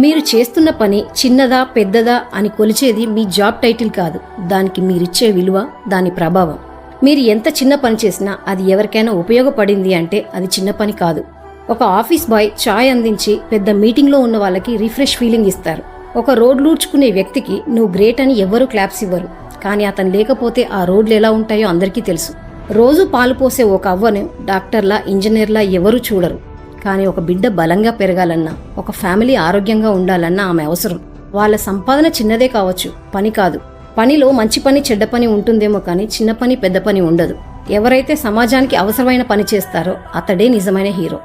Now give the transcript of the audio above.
మీరు చేస్తున్న పని చిన్నదా పెద్దదా అని కొలిచేది మీ జాబ్ టైటిల్ కాదు, దానికి మీరిచ్చే విలువ, దాని ప్రభావం. మీరు ఎంత చిన్న పని చేసినా అది ఎవరికైనా ఉపయోగపడింది అంటే అది చిన్న పని కాదు. ఒక ఆఫీస్ బాయ్ చాయ్ అందించి పెద్ద మీటింగ్లో ఉన్న వాళ్ళకి రిఫ్రెష్ ఫీలింగ్ ఇస్తారు. ఒక రోడ్లూడ్చుకునే వ్యక్తికి నువ్వు గ్రేట్ అని ఎవ్వరూ క్లాప్స్ ఇవ్వరు, కానీ అతను లేకపోతే ఆ రోడ్లు ఎలా ఉంటాయో అందరికీ తెలుసు. రోజు పాలు పోసే ఒక అవ్వను డాక్టర్లా ఇంజనీర్లా ఎవరూ చూడరు, కానీ ఒక బిడ్డ బలంగా పెరగాలన్నా, ఒక ఫ్యామిలీ ఆరోగ్యంగా ఉండాలన్నా ఆమె అవసరం. వాళ్ళ సంపాదన చిన్నదే కావచ్చు, పని కాదు. పనిలో మంచి పని చెడ్డ పని ఉంటుందేమో కానీ చిన్న పని పెద్ద పని ఉండదు. ఎవరైతే సమాజానికి అవసరమైన పని చేస్తారో అతడే నిజమైన హీరో.